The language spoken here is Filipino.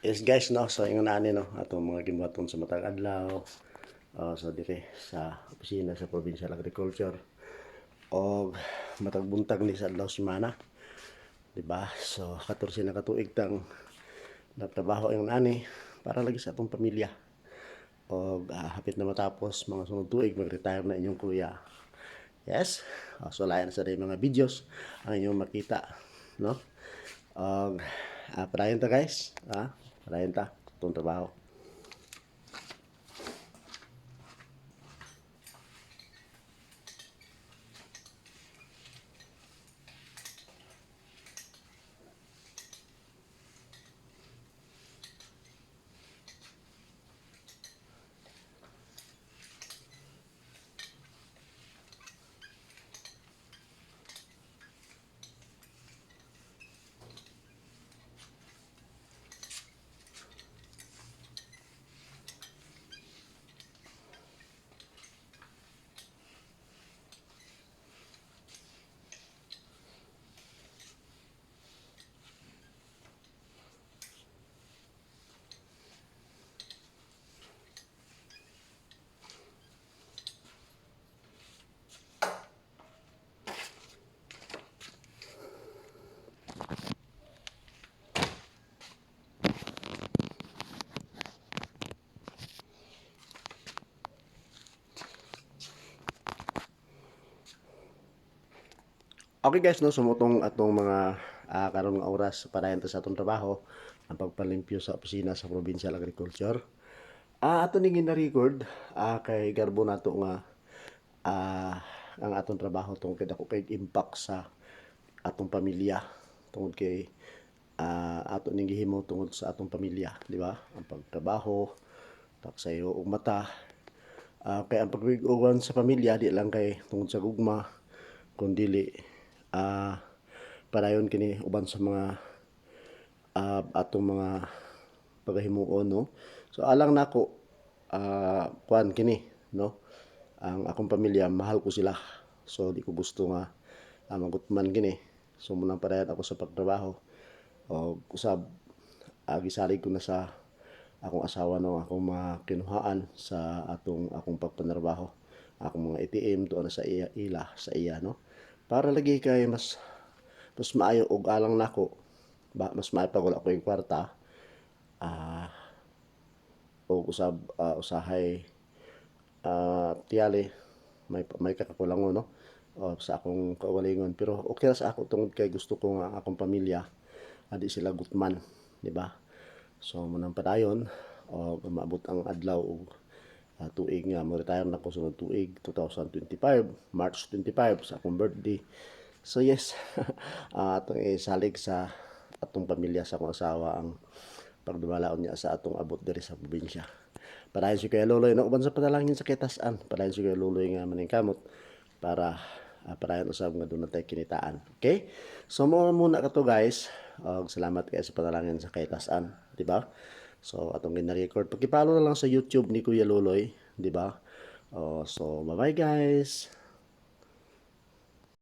Yes guys, no, so yung ani no, atong mga gibuhaton sa matag adlaw, so dire sa opisina sa Provincial Agriculture o matag buntag ni sa adlaw semana, di ba? So 14 na katuig tang nagtrabaho yung ani para lagi sa atong pamilya. O hapit na matapos mga sunod tuig mag-retire na inyong kuya. Yes, so layan sa mga videos ang inyong makita, no? Padayon ta guys, padayon ta itong trabaho. Okay guys, no, sumutong atong mga karon nga oras para enta sa atong trabaho ang pagpalimpyo sa opisina sa Provincial Agriculture. Ato ning gina-record kay garbo nato nga ang atong trabaho tungod kay dako kay impact sa atong pamilya tungod kay ato ning gihimo tungod sa atong pamilya, di ba? Ang pagtrabaho, pagsayo og mata, kay ang pagwig-uwan sa pamilya di lang kay tungod sa gugma kundi padayon kini uban sa mga atong mga pagahimuon, no. So alang nako kuan kini, no, ang akong pamilya mahal ko sila, so di ko gusto nga magutman kini. So munang padayon ako sa pagtrabaho o usab gisalig ko na sa akong asawa, no, akong mga kinuhaan sa akong pagpanarbaho, akong mga ATM to na sa iya sa iya, no, para lagi kay mas maayo og alang nako mas maayo pa wala ko yung kwarta o usab usahay tiyali may kakakulangon, no, sa akong kaugalingon, pero okay ra sa ako tungod kay gusto ko nga akong pamilya di sila gutman, di ba? So munang padayon o maabot ang adlaw og tuig nga mo retire na ko sunod tuig 2025 March 25 sa akong birthday. So yes, atong isalig sa atong pamilya sa akong asawa ang pagdumalaon niya sa atong abot diri sa probinsya. Padayon si Kuya Luloy, no, uban sa panalangin sa kitasan, padayon si Kuya Luloy nga maningkamot para padayon usab nga doon tayo kinitaan. Okay? So mo muna ka to guys. Salamat kayo sa panalangin sa kitasan, di ba? So atong gina-record. Pagkipalo na lang sa YouTube ni Kuya Luloy, di ba? So bye-bye guys.